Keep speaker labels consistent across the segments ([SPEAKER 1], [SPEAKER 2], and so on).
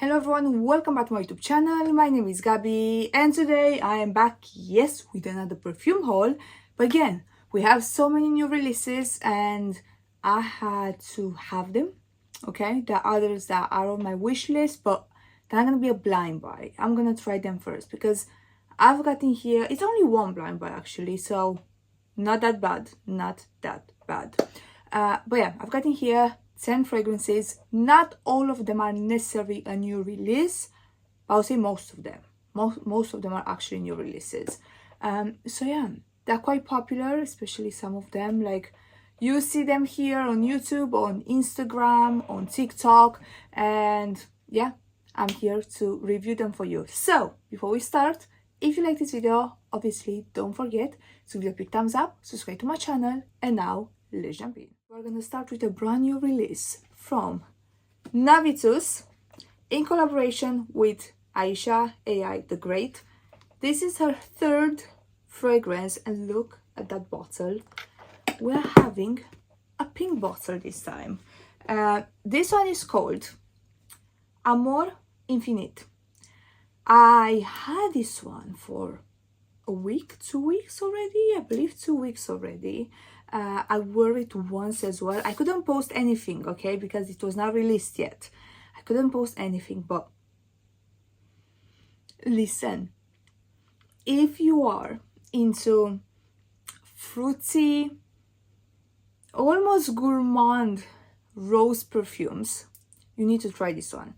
[SPEAKER 1] Hello everyone, welcome back to my YouTube channel. My name is Gabby and today I am back, yes, with another perfume haul. But again, we have so many new releases and I had to have them, okay? There are others that are on my wish list, but they're not going to be a blind buy. I'm going to try them first because I've got in here, it's only one blind buy actually, so not that bad, not that bad. But yeah, I've got in here 10 fragrances. Not all of them are necessarily a new release, but I'll say most of them. Most of them are actually new releases. So yeah, they're quite popular, especially some of them. Like you see them here on YouTube, on Instagram, on TikTok, and yeah, I'm here to review them for you. So before we start, if you like this video, obviously don't forget to give a big thumbs up, subscribe to my channel, and now let's jump in. We're gonna start with a brand new release from Navitus in collaboration with Aisha AI the Great. This is her third fragrance and look at that bottle. We're having a pink bottle this time. This one is called Amour Infinite. I had this one for a week, 2 weeks already, I believe 2 weeks already. I wore it once as well. I couldn't post anything, okay, because it was not released yet. I couldn't post anything, but listen, if you are into fruity, almost gourmand rose perfumes, you need to try this one.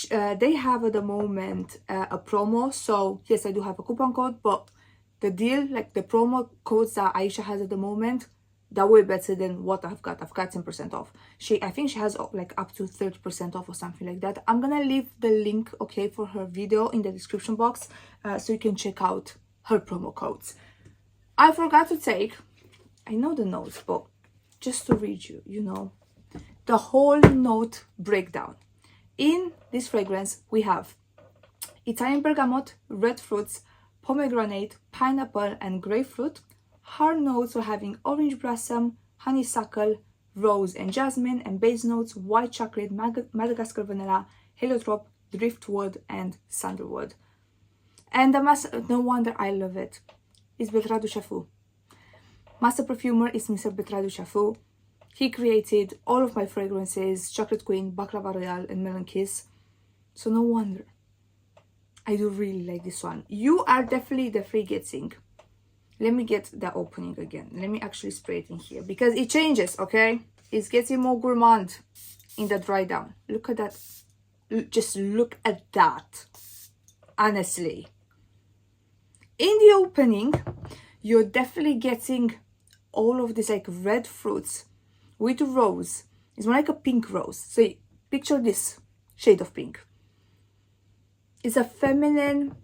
[SPEAKER 1] They have at the moment a promo, so yes, I do have a coupon code, but the deal, like the promo codes that Aisha has at the moment, they're way better than what I've got. I've got 10% off. I think she has like up to 30% off or something like that. I'm gonna leave the link, okay, for her video in the description box, so you can check out her promo codes. I forgot to take, I know the notes, but just to read you, you know, the whole note breakdown. In this fragrance, we have Italian bergamot, red fruits, pomegranate, pineapple, and grapefruit. Hard notes, we're having orange blossom, honeysuckle, rose and jasmine, and base notes, white chocolate, Madagascar vanilla, heliotrope, driftwood, and sandalwood. And no wonder I love it, is Bertrand Duchefou. Master perfumer is Mr. Bertrand Duchefou. He created all of my fragrances, Chocolate Queen, Baklava Royale, and Melon Kiss. So no wonder I do really like this one. You are definitely getting, let me get the opening again. Let me actually spray it in here because it changes, okay? It's getting more gourmand in the dry down. Look at that. Just look at that. Honestly. In the opening, you're definitely getting all of this like red fruits with rose. It's more like a pink rose. So picture this shade of pink. It's a feminine,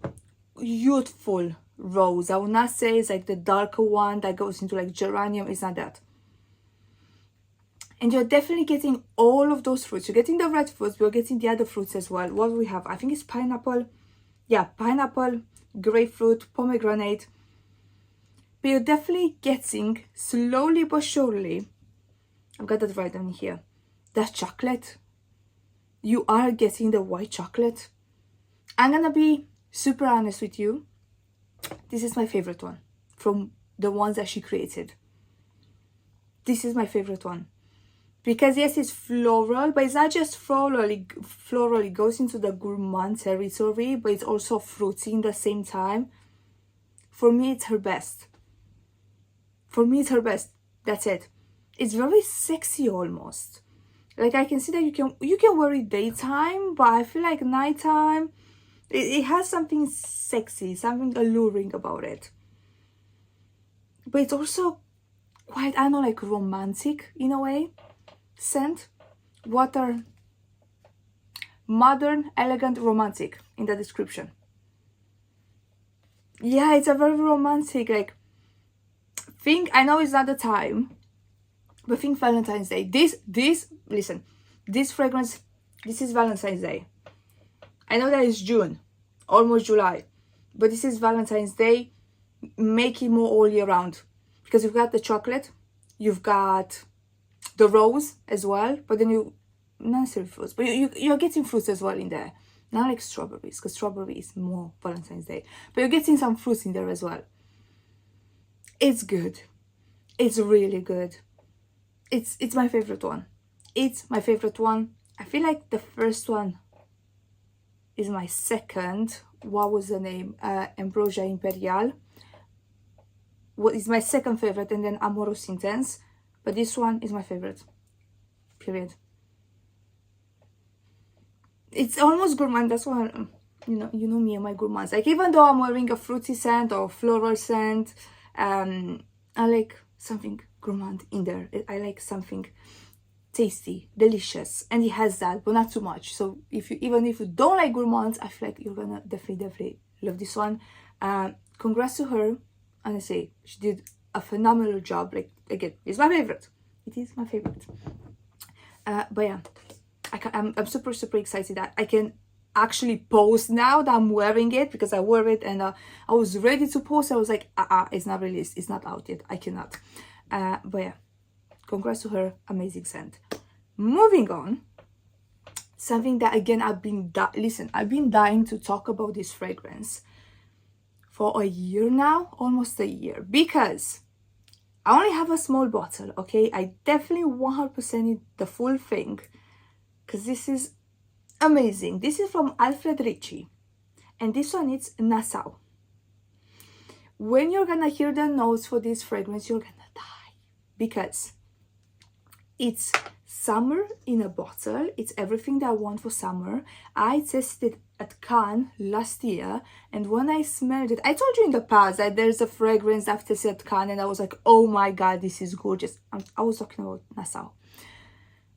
[SPEAKER 1] youthful rose. I would not say it's like the darker one that goes into like geranium. It's not that. And you're definitely getting all of those fruits. You're getting the red fruits, but you're getting the other fruits as well. What we have, I think it's pineapple. Yeah, pineapple, grapefruit, pomegranate. But you're definitely getting, slowly but surely, I've got that right down here, that chocolate. You are getting the white chocolate. I'm gonna be super honest with you. This is my favorite one from the ones that she created. This is my favorite one. Because yes, it's floral, but it's not just floral. It goes into the gourmand territory, but it's also fruity in the same time. For me, it's her best. For me, it's her best. That's it. It's very sexy almost. Like I can see that you can wear it daytime, but I feel like nighttime, it has something sexy, something alluring about it. But it's also quite, I don't know, like romantic in a way. Scent. Water. Modern, elegant, romantic in the description. Yeah, it's a very romantic, like, I know it's not the time, but think Valentine's Day. Listen, this fragrance, this is Valentine's Day. I know that it's June, almost July, but this is Valentine's Day. Make it more all year round because you've got the chocolate, you've got the rose as well, but then not necessarily fruits, but you're getting fruits as well in there. Not like strawberries, because strawberry is more Valentine's Day. But you're getting some fruits in there as well. It's good. It's really good. It's my favorite one. It's my favorite one. I feel like the first one is my second. What was the name? Ambrosia Imperial. What is my second favorite, and then Amour Intense. But this one is my favorite. Period. It's almost gourmand. That's why you know me and my gourmands. Like, even though I'm wearing a fruity scent or floral scent, I like something gourmand in there. I like something tasty, delicious, and it has that, but not too much. So even if you don't like gourmands, I feel like you're gonna definitely love this one. Congrats to her. Honestly, she did a phenomenal job. Like, again, it's my favorite. It is my favorite. But yeah, I'm super excited that I can actually post now that I'm wearing it, because I wore it and I was ready to post. I was like, it's not released, it's not out yet, I cannot. But yeah, congrats to her, amazing scent. Moving on, something that again I've been dying to talk about this fragrance for a year now, almost a year, because I only have a small bottle. Okay, I definitely 100% need the full thing, because this is amazing. This is from Alfred Ritchy, and this one is Nassau. When you're gonna hear the notes for this fragrance, you're gonna die, because it's summer in a bottle. It's everything that I want for summer. I tested it at Cannes last year, and when I smelled it, I told you in the past that there's a fragrance I've tested at Cannes and I was like, oh my god, this is gorgeous. I was talking about Nassau.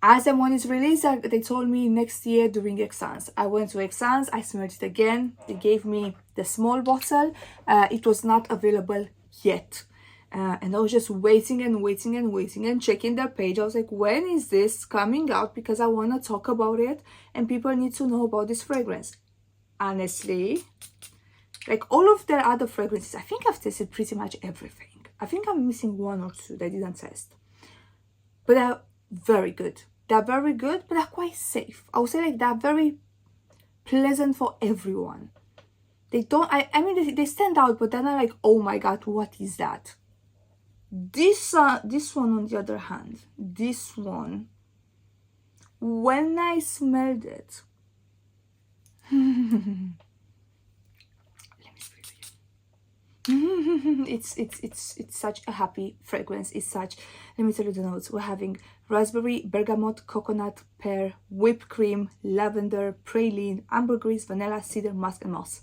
[SPEAKER 1] As and when it's released, they told me next year during Exans. I went to Exans, I smelled it again. They gave me the small bottle. It was not available yet. And I was just waiting and checking their page. I was like, when is this coming out? Because I want to talk about it and people need to know about this fragrance. Honestly, like all of their other fragrances, I think I've tested pretty much everything. I think I'm missing one or two that I didn't test. But they're very good. They're very good, but they're quite safe. I would say like they're very pleasant for everyone. They don't, I mean, they stand out, but they're not like, oh my god, what is that? This one, on the other hand, this one, when I smelled it, let me spray it. It's such a happy fragrance. It's such, let me tell you the notes. We're having raspberry, bergamot, coconut, pear, whipped cream, lavender, praline, ambergris, vanilla, cedar, musk, and moss.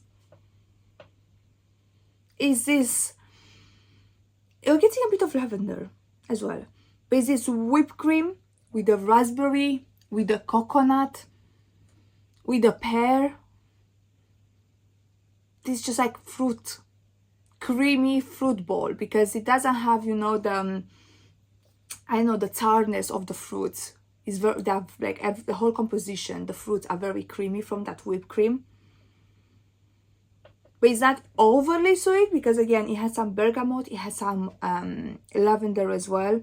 [SPEAKER 1] Is this, you're getting a bit of lavender as well, but is this whipped cream with the raspberry, with the coconut, with the pear? This is just like fruit, creamy fruit bowl, because it doesn't have, you know, the the tartness of the fruits. Is very, they have like the whole composition, the fruits are very creamy from that whipped cream, but it's not overly sweet, because again it has some bergamot, it has some lavender as well.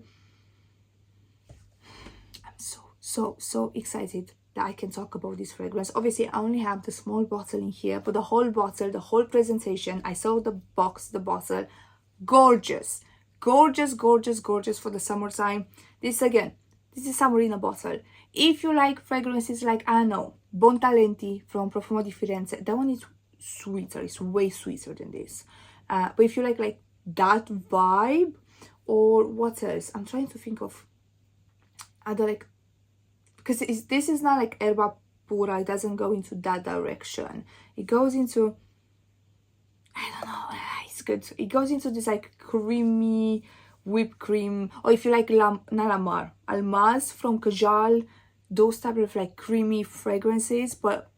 [SPEAKER 1] I'm so excited that I can talk about this fragrance. Obviously I only have the small bottle in here, but the whole bottle, the whole presentation, I saw the box, the bottle, gorgeous, gorgeous, gorgeous, gorgeous for the summertime. This again, this is summer in a bottle. If you like fragrances like, I know, Bontalenti from Profumo di Firenze, that one is sweeter, it's way sweeter than this. But if you like that vibe, or what else, I'm trying to think of other, like, because this is not like erba pura, it doesn't go into that direction. It goes into, I don't know, it's good. It goes into this like creamy whipped cream, or if you like Nalamar, Almaz from Kajal, those type of like creamy fragrances, but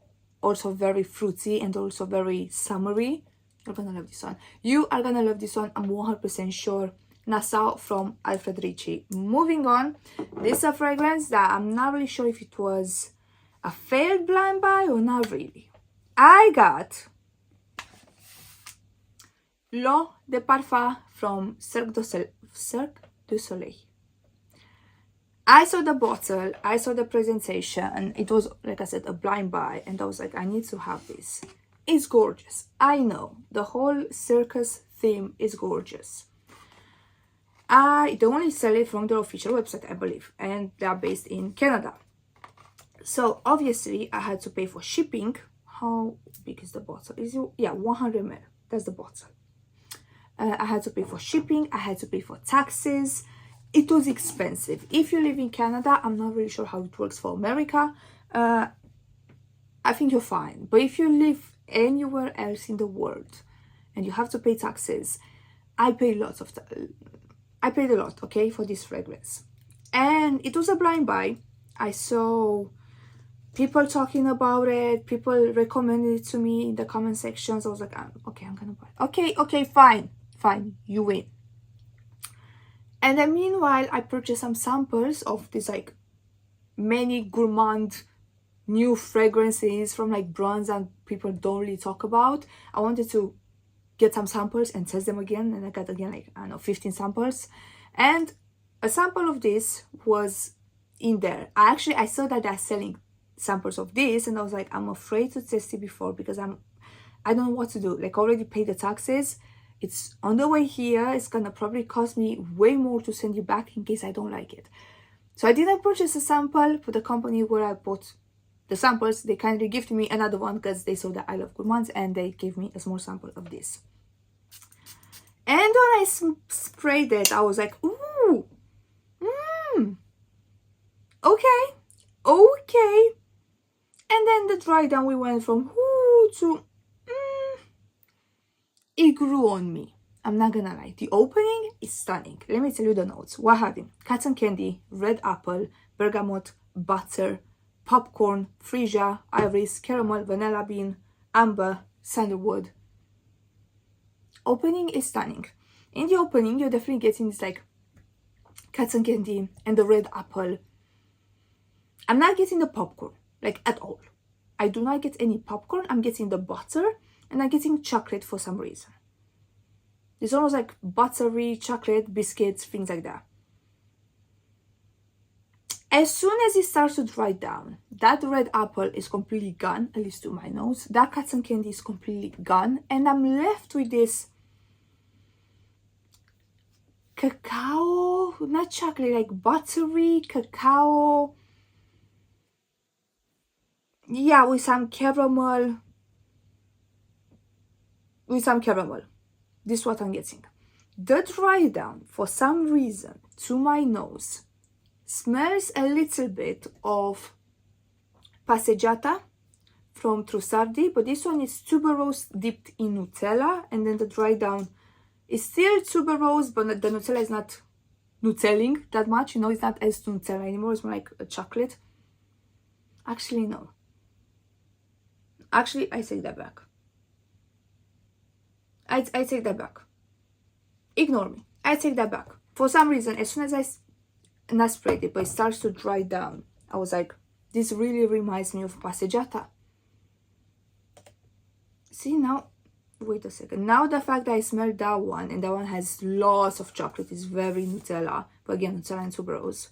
[SPEAKER 1] also very fruity and also very summery. You're gonna love this one. You are gonna love this one, I'm 100% sure. Nassau from Alfred Ritchy. Moving on, this is a fragrance that I'm not really sure if it was a failed blind buy or not really. I got L'Eau de Parfum from Cirque du Soleil. I saw the bottle, I saw the presentation, and it was, like I said, a blind buy, and I was like, I need to have this. It's gorgeous. I know the whole circus theme is gorgeous. They only sell it from their official website, I believe, and they are based in Canada. So obviously I had to pay for shipping. How big is the bottle? Is it, yeah, 100 ml. That's the bottle. I had to pay for shipping. I had to pay for taxes. It was expensive. If you live in Canada, I'm not really sure how it works for America. I think you're fine. But if you live anywhere else in the world and you have to pay taxes, I paid lots of I paid a lot, okay, for this fragrance. And it was a blind buy. I saw people talking about it, people recommended it to me in the comment sections. I was like, okay, I'm gonna buy it. Okay, fine, you win. And then meanwhile, I purchased some samples of these like many gourmand new fragrances from like brands that people don't really talk about. I wanted to get some samples and test them again, and I got again like, I don't know, 15 samples, and a sample of this was in there. I saw that they're selling samples of this, and I was like, I'm afraid to test it before because I don't know what to do. Like, I already paid the taxes, it's on the way here, it's gonna probably cost me way more to send you back in case I don't like it. So I didn't purchase a sample for the company where I bought the samples. They kindly gifted me another one because they saw that I love gourmands, and they gave me a small sample of this. And when I sprayed it, I was like, ooh, okay. And then the dry down, we went from ooh to it grew on me. I'm not gonna lie, the opening is stunning. Let me tell you the notes. We're having cotton candy, red apple, bergamot, butter, popcorn, freesia, iris, caramel, vanilla bean, amber, sandalwood. Opening is stunning. In the opening, you're definitely getting this like cotton candy and the red apple. I'm not getting the popcorn, like, at all. I do not get any popcorn. I'm getting the butter, and I'm getting chocolate for some reason. It's almost like buttery chocolate, biscuits, things like that. As soon as it starts to dry down, that red apple is completely gone, at least to my nose. That cotton candy is completely gone, and I'm left with this cacao, not chocolate, like buttery cacao. Yeah, with some caramel. This is what I'm getting. The dry down, for some reason, to my nose, smells a little bit of passeggiata from Trussardi, but this one is tuberose dipped in Nutella, and then the dry down is still tuberose, but the Nutella is not Nutelling that much, you know, it's not as Nutella anymore, it's more like a chocolate. Actually, no. Actually, I take that back. I take that back. Ignore me. I take that back. For some reason, as soon as I not sprayed it, but it starts to dry down, I was like, this really reminds me of passeggiata. See, now, wait a second. Now the fact that I smelled that one, and that one has lots of chocolate, is very Nutella. But again, Nutella and tuberose.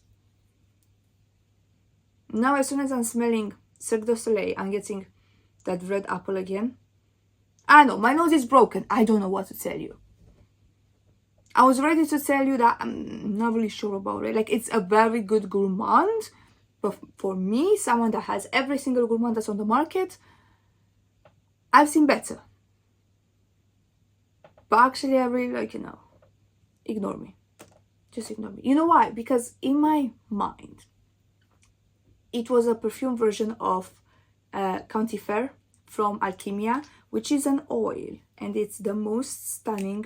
[SPEAKER 1] Now, as soon as I'm smelling Cirque du Soleil, I'm getting that red apple again. I know, my nose is broken. I don't know what to tell you. I was ready to tell you that I'm not really sure about it. Like, it's a very good gourmand. But for me, someone that has every single gourmand that's on the market, I've seen better. But actually, I really like, you know, ignore me. Just ignore me. You know why? Because in my mind, it was a perfume version of County Fair from Alchemia, which is an oil, and it's the most stunning,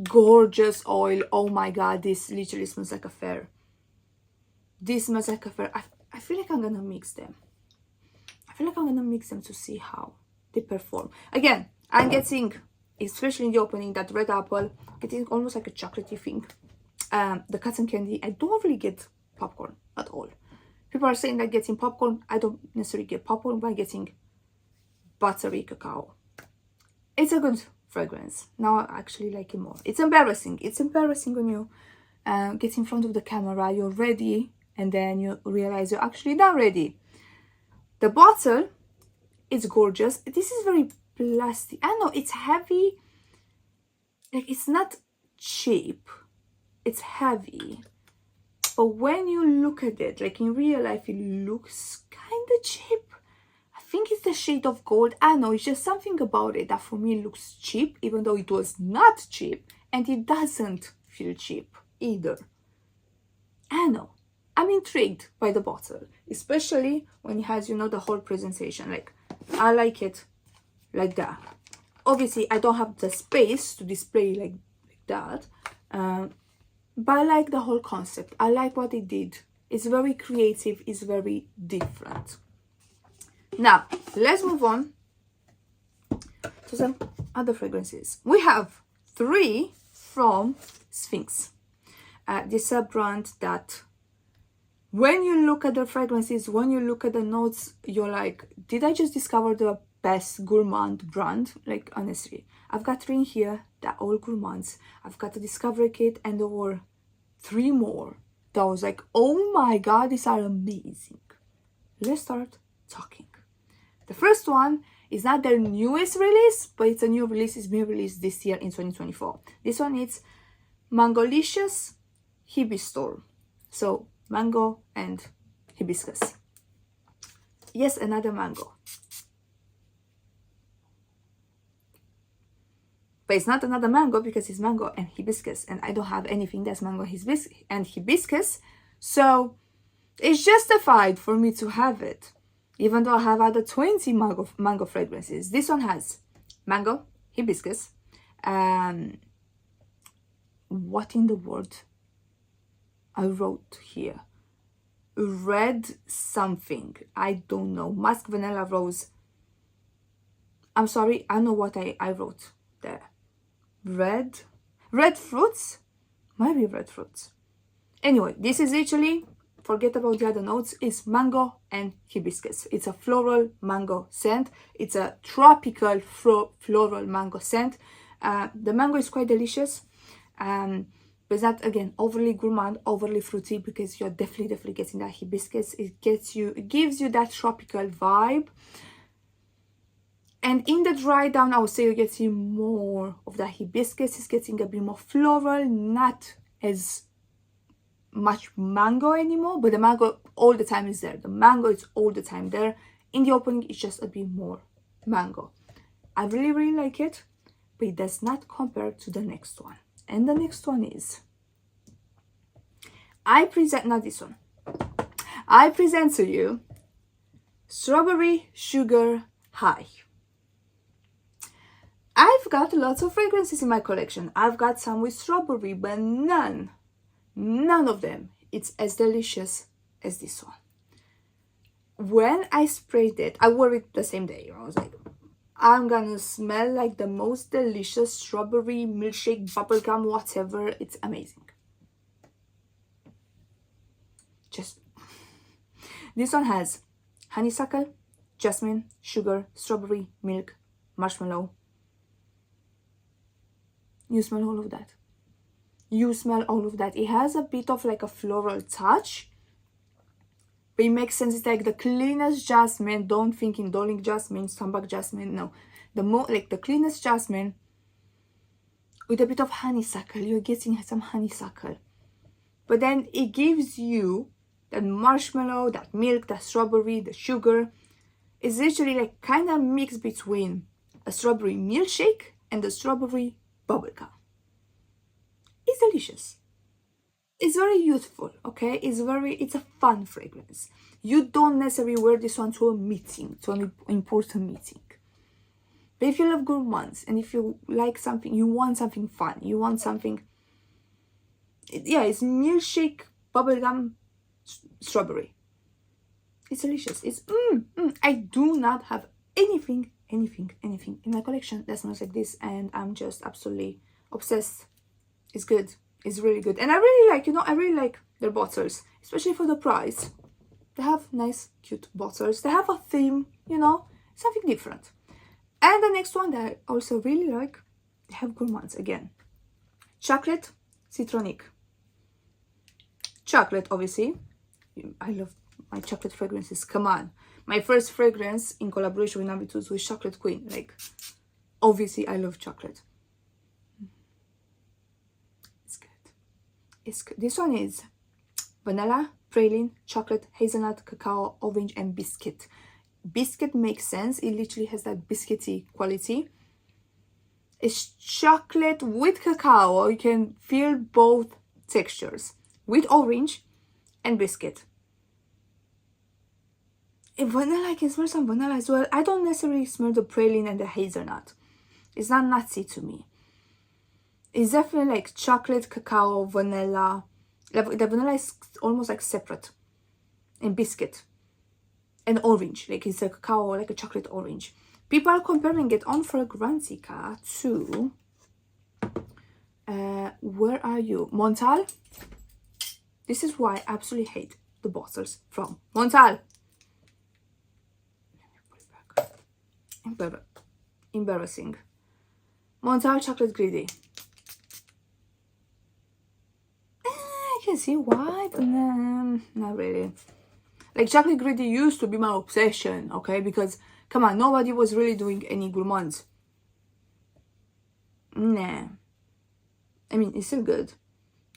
[SPEAKER 1] gorgeous oil. Oh my god, this literally smells like a fair. This smells like a fair. I feel like I'm gonna mix them. To see how they perform. Again, I'm getting, especially in the opening, that red apple, getting almost like a chocolatey thing. The cotton candy, I don't really get popcorn at all. People are saying that getting popcorn, I don't necessarily get popcorn, but I'm getting buttery cacao. It's a good fragrance. Now I actually like it more. It's embarrassing. It's embarrassing when you get in front of the camera, you're ready, and then you realize you're actually not ready. The bottle is gorgeous. This is very plastic. I know it's heavy. Like, it's not cheap. It's heavy. But when you look at it, like in real life, it looks kind of cheap. I think it's the shade of gold. I know, it's just something about it that for me looks cheap, even though it was not cheap. And it doesn't feel cheap either. I know. I'm intrigued by the bottle, especially when it has, you know, the whole presentation. Like, I like it like that. Obviously, I don't have the space to display like that. But I like the whole concept. I like what they did. It's very creative. It's very different. Now, let's move on to some other fragrances. We have 3 from Sphinx. This is a brand that when you look at the fragrances, when you look at the notes, you're like, did I just discover the best gourmand brand? Like, honestly, I've got 3 in here that are all gourmands. I've got the discovery kit, and there were 3 more that I was like, oh my god, these are amazing. Let's start talking. The first one is not their newest release, but it's a new release. It's been released this year in 2024. This one is Magolicious Hibistorm. So mango and hibiscus. Yes, another mango. But it's not another mango because it's mango and hibiscus, and I don't have anything that's mango and hibiscus, so it's justified for me to have it, even though I have other 20 mango fragrances. This one has mango, hibiscus, what in the world I wrote here? Red something, I don't know. Musk, vanilla, rose. I'm sorry, I know what I wrote there. Red fruits, maybe red fruits. Anyway, this is literally, forget about the other notes, it's mango and hibiscus. It's a floral mango scent. It's a tropical floral mango scent. The mango is quite delicious, but it's not, again, overly gourmand, overly fruity, because you're definitely getting that hibiscus. It gives you that tropical vibe. And in the dry down, I would say you're getting more of that hibiscus. It's getting a bit more floral, not as much mango anymore, but the mango all the time is there. The mango is all the time there. In the opening, it's just a bit more mango. I really like it, but it does not compare to the next one. And the next one is, not this one. I present to you Strawberry Sugar High. I've got lots of fragrances in my collection. I've got some with strawberry, but none of them it's as delicious as this one. When I sprayed it, I wore it the same day. I was like, I'm gonna smell like the most delicious strawberry milkshake, bubblegum, whatever. It's amazing. This one has honeysuckle, jasmine, sugar, strawberry, milk, marshmallow. You smell all of that. You smell all of that. It has a bit of like a floral touch, but it makes sense. It's like the cleanest jasmine. Don't think indolent jasmine, sambac jasmine. No, the cleanest jasmine with a bit of honeysuckle. You're getting some honeysuckle, but then it gives you that marshmallow, that milk, that strawberry, the sugar. It's literally like kind of mix between a strawberry milkshake and the strawberry bubblegum. It's delicious. It's very youthful, okay? It's a fun fragrance. You don't necessarily wear this one to a meeting, to an important meeting. But if you love gourmands and if you like something, you want something fun, you want something, it's milkshake, bubblegum, strawberry. It's delicious. It's I do not have anything in my collection that smells like this, and I'm just absolutely obsessed. It's good. It's really good. And I really like their bottles, especially for the price. They have nice, cute bottles. They have a theme, something different. And the next one that I also really like, they have gourmands again. Chocolate Citronique. chocolate, obviously. I love my chocolate fragrances. Come on. My first fragrance in collaboration with Navitus was Chocolate Queen. Like, obviously, I love chocolate. It's good. It's good. This one is vanilla, praline, chocolate, hazelnut, cacao, orange, and biscuit. Biscuit makes sense. It literally has that biscuity quality. It's chocolate with cacao. You can feel both textures. With orange and biscuit. In vanilla, I can smell some vanilla as well. I don't necessarily smell the praline and the hazelnut. It's not nutty to me. It's definitely like chocolate, cacao, vanilla. The vanilla is almost like separate. And biscuit. And orange. Like it's a cacao, like a chocolate orange. People are comparing it on Fragrantica to... where are you? Montal. This is why I absolutely hate the bottles from Montal. Embarrassing. Montal Chocolate Greedy. I can see why, but not really. Like, Chocolate Greedy used to be my obsession, okay? Because, come on, nobody was really doing any gourmands. Nah. I mean, it's still good.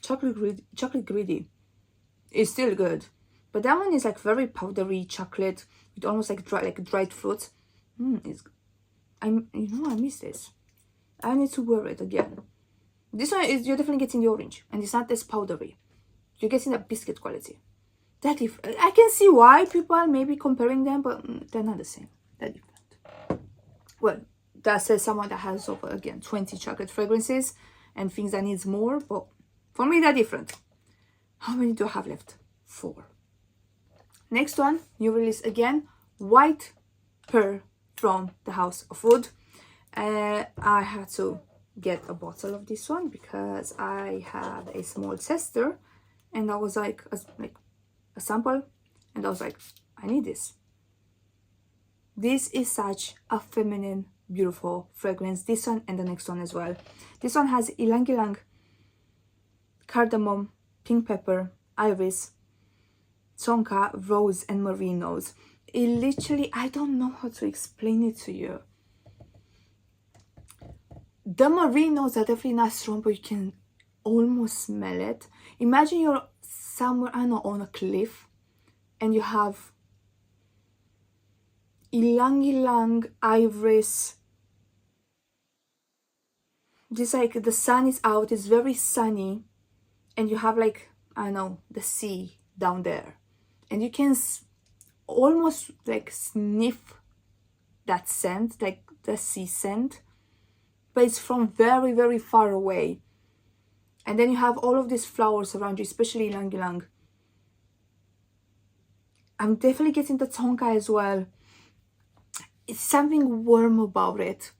[SPEAKER 1] Chocolate Greedy is still good. But that one is like very powdery chocolate with almost like dried fruits. I miss this. I need to wear it again. This one is, you're definitely getting the orange, and it's not as powdery. You're getting that biscuit quality. That different. I can see why people are maybe comparing them, but they're not the same. They're different. Well, that says someone that has over again 20 chocolate fragrances and things that needs more, but for me they're different. How many do I have left? 4. Next one, new release again, White Pearl from the House of Wood. I had to get a bottle of this one because I had a small tester, and I was like a sample, and I was like, I need this. This is such a feminine, beautiful fragrance. This one and the next one as well. This one has ylang ylang, cardamom, pink pepper, iris, tonka, rose, and merinos. It literally, I don't know how to explain it to you. The merinos are definitely not strong, but you can almost smell it. Imagine you're somewhere, I don't know, on a cliff, and you have ylang ylang, iris. Just like the sun is out, it's very sunny, and you have like, I don't know, the sea down there, and you can almost like sniff that scent, like the sea scent, but it's from very, very far away. And then you have all of these flowers around you, especially ylang ylang. I'm definitely getting the tonka as well. It's something warm about it,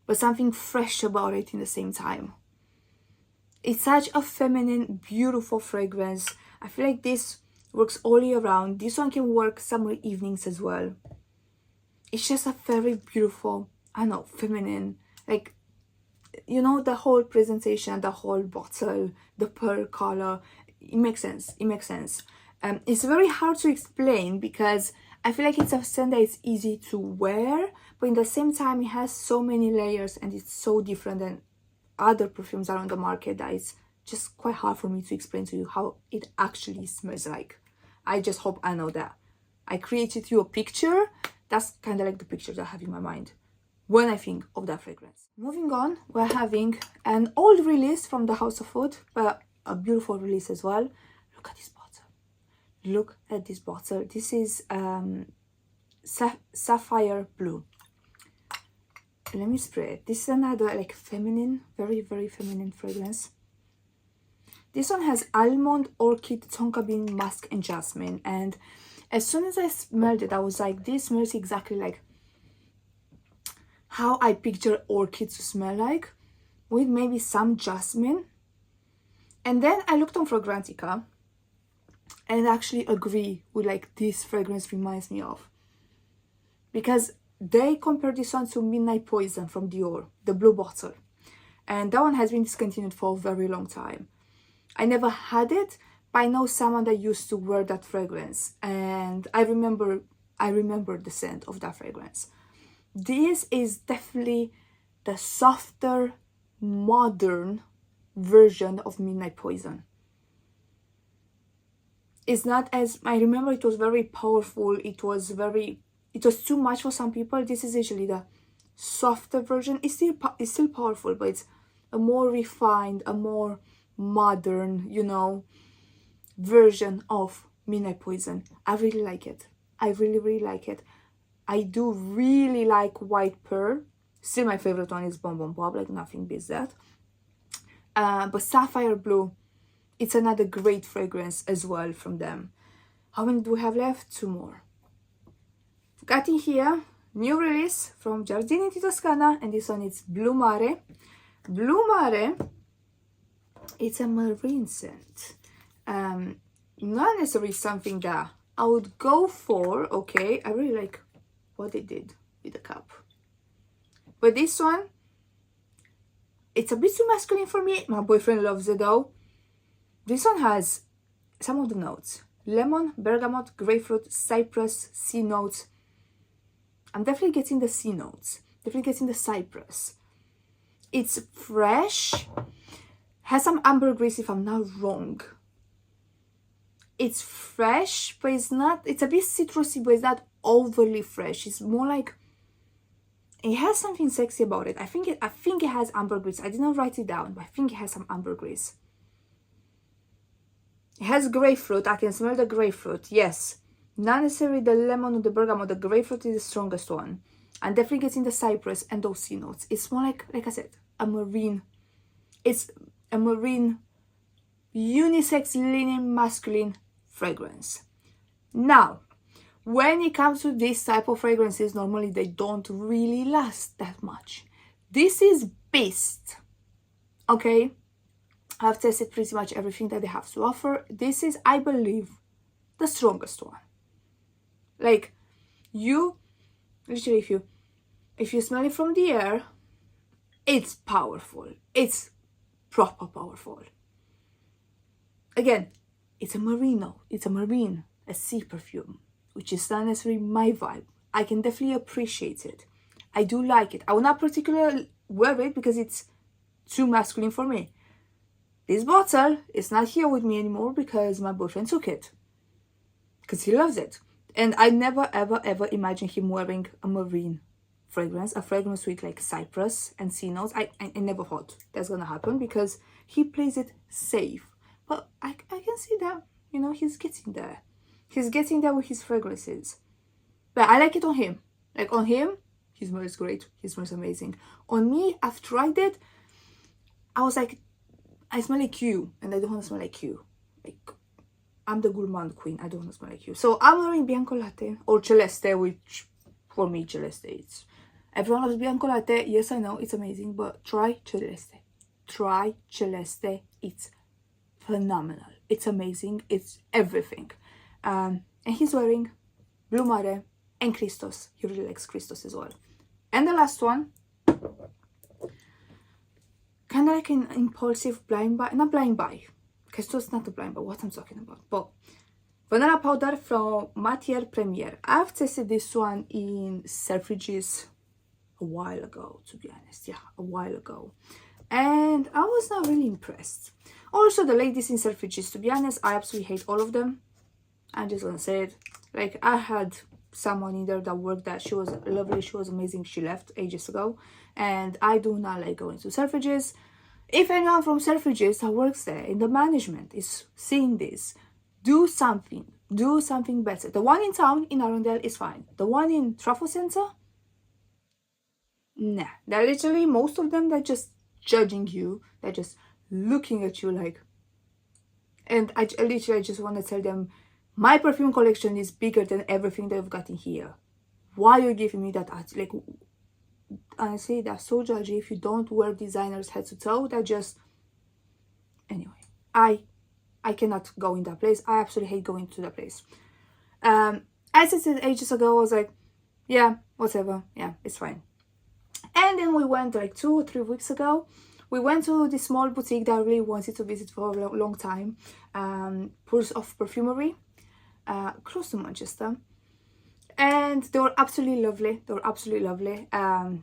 [SPEAKER 1] but something fresh about it in the same time. It's such a feminine, beautiful fragrance. I feel like this works all year round. This one can work summer evenings as well. It's just a very beautiful, I don't know, feminine, like, you know, the whole presentation, the whole bottle, the pearl color, it makes sense. It makes sense. It's very hard to explain because I feel like it's a scent that is easy to wear, but in the same time it has so many layers and it's so different than other perfumes around the market that it's just quite hard for me to explain to you how it actually smells like. I just hope I know that I created you a picture. That's kind of like the picture that I have in my mind when I think of that fragrance. Moving on, we're having an old release from the House of Wood, but a beautiful release as well. Look at this bottle. Look at this bottle. This is Sapphire Blue. Let me spray it. This is another like feminine, very, very feminine fragrance. This one has almond, orchid, tonka bean, musk, and jasmine. And as soon as I smelled it, I was like, this smells exactly like how I picture orchids to smell like, with maybe some jasmine. And then I looked on Fragrantica and actually agree with like this fragrance reminds me of, because they compare this one to Midnight Poison from Dior, the blue bottle, and that one has been discontinued for a very long time. I never had it, I know someone that used to wear that fragrance, and I remember the scent of that fragrance. This is definitely the softer, modern version of Midnight Poison. It's not as, I remember it was very powerful, it was too much for some people. This is usually the softer version. It's still powerful, but it's a more refined, a more modern, you know, version of Midnight Poison. I really like it. I really like it. I do really like White Pearl. Still my favorite one is Bon Bon Pop, like nothing beats that. But Sapphire Blue, it's another great fragrance as well from them. How many do we have left? 2 more. Got in here, new release from Giardini di Toscana, and this one is Blue Mare. Blue Mare, it's a marine scent. Not necessarily something that I would go for, okay? I really like what they did with the cup. But this one, it's a bit too masculine for me. My boyfriend loves it though. This one has some of the notes. Lemon, bergamot, grapefruit, cypress, sea notes. I'm definitely getting the sea notes. Definitely getting the cypress. It's fresh. Has some ambergris if I'm not wrong. It's fresh, but it's not, it's a bit citrusy, but it's not overly fresh. It's more like, it has something sexy about it. I think it has ambergris. I didn't write it down, but I think it has some ambergris. It has grapefruit. I can smell the grapefruit. Yes. Not necessarily the lemon or the bergamot. The grapefruit is the strongest one. I'm definitely getting the cypress and those sea notes. It's more like I said, a marine. It's a marine, unisex, linen, masculine fragrance. Now, when it comes to this type of fragrances, normally they don't really last that much. This is Beast. Okay? I've tested pretty much everything that they have to offer. This is, I believe, the strongest one. Like, you, literally, if you smell it from the air, it's powerful. It's proper powerful. Again, it's a merino. It's a marine, a sea perfume, which is not necessarily my vibe. I can definitely appreciate it. I do like it. I will not particularly wear it because it's too masculine for me. This bottle is not here with me anymore because my boyfriend took it. Because he loves it. And I never, ever, ever imagined him wearing a marine fragrance. A fragrance with like cypress and sea notes. I never thought that's going to happen because he plays it safe. But I can see that, you know, he's getting there. He's getting there with his fragrances. But I like it on him. Like on him, he smells great. He smells amazing. On me, I've tried it. I was like, I smell like you, and I don't want to smell like you. Like, I'm the gourmand queen. I don't want to smell like you. So I'm wearing Bianco Latte or Celeste, which for me, Celeste is. Everyone loves Bianco Latte. Yes, I know, it's amazing, but try Celeste. Try Celeste. It's phenomenal. It's amazing. It's everything. And he's wearing Blue Mare and Christos. He really likes Christos as well. And the last one, kind of like an impulsive blind buy, not blind buy, because it's not a blind buy, what I'm talking about, but vanilla powder from Matiere Premiere. I've tested this one in Selfridges a while ago, to be honest. Yeah, a while ago. And I was not really impressed. Also, the ladies in Selfridges, to be honest, I absolutely hate all of them. I'm just gonna say it. Like, I had someone in there that worked there. She was lovely, she was amazing. She left ages ago. And I do not like going to Selfridges. If anyone from Selfridges that works there in the management is seeing this, do something better. The one in town in Arundel is fine. The one in Trafford Center, nah. They're literally, most of them, they're just judging you. They're just looking at you like, and I literally just want to tell them, my perfume collection is bigger than everything they've got in here. Why are you giving me that? Like, honestly, that's so judgy. If you don't wear designers head to toe, that just, anyway, I cannot go in that place. I absolutely hate going to that place. As I said ages ago, I was like, yeah, whatever, yeah, it's fine. And then we went like 2 or 3 weeks ago, We went to this small boutique that I really wanted to visit for a long time, Pulse of Perfumery, close to Manchester, and they were absolutely lovely. They were absolutely lovely.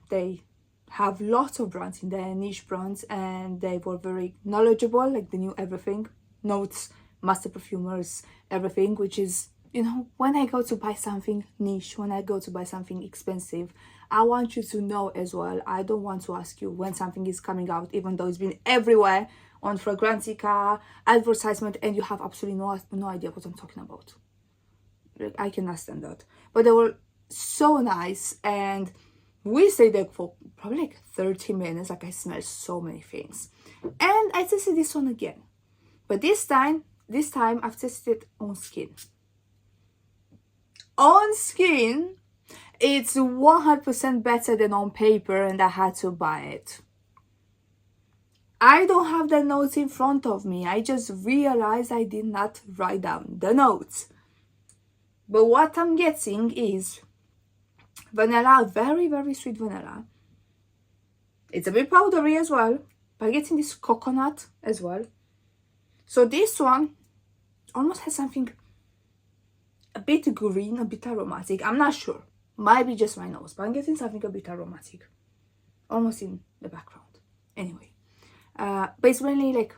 [SPEAKER 1] They have lots of brands in there, niche brands, and they were very knowledgeable. Like, they knew everything, notes, master perfumers, everything, which is, you know, when I go to buy something niche, when I go to buy something expensive, I want you to know as well. I don't want to ask you when something is coming out, even though it's been everywhere on Fragrantica, advertisement, and you have absolutely no idea what I'm talking about. Like, I can understand that. But they were so nice, and we stayed there for probably like 30 minutes. Like, I smelled so many things. And I tested this one again. But this time I've tested it on skin. On skin, it's 100% better than on paper, and I had to buy it. I don't have the notes in front of me. I just realized I did not write down the notes. But what I'm getting is vanilla, very, very sweet vanilla. It's a bit powdery as well, but I'm getting this coconut as well. So this one almost has something a bit green, a bit aromatic. I'm not sure. Might be just my nose, but I'm getting something a bit aromatic. Almost in the background. Anyway. But it's really like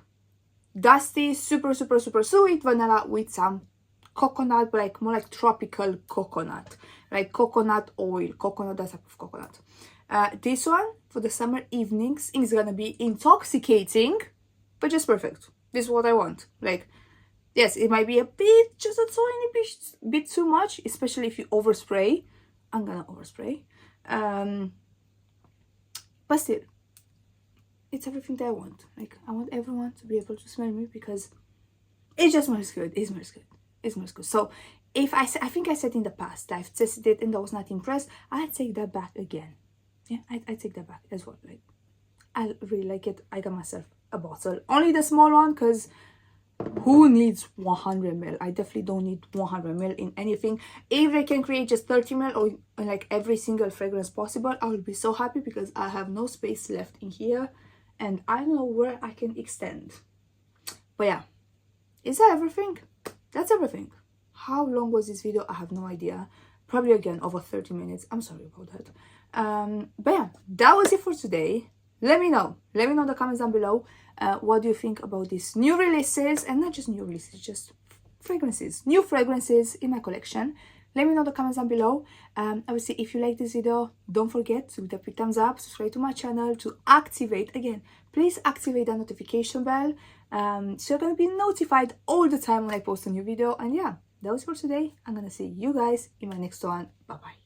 [SPEAKER 1] dusty, super, super, super sweet vanilla with some coconut, but like more like tropical coconut. Like coconut oil, coconut, that type of coconut. This one, for the summer evenings, is gonna be intoxicating, but just perfect. This is what I want. Like, yes, it might be a bit, just a tiny bit too much, especially if you overspray. I'm gonna overspray. But still, it's everything that I want. Like, I want everyone to be able to smell me because it just smells good. It smells good. It smells good. So if I think I said in the past that I've tested it and I was not impressed, I take that back again. Yeah, I take that back as well. Like, I really like it. I got myself a bottle, only the small one, because who needs 100 ml? I definitely don't need 100 ml in anything. If they can create just 30 ml or like every single fragrance possible, I will be so happy, because I have no space left in here and I don't know where I can extend. But yeah, is that everything? That's everything. How long was this video? I have no idea. Probably again over 30 minutes. I'm sorry about that. But yeah, that was it for today. Let me know in the comments down below. What do you think about these new releases? And not just new releases, just fragrances, new fragrances in my collection. Let me know in the comments down below. Obviously, if you like this video, don't forget to give it a big thumbs up, subscribe to my channel, to activate, again, please activate the notification bell, so you're gonna be notified all the time when I post a new video. And yeah, that was for today. I'm gonna see you guys in my next one. Bye bye.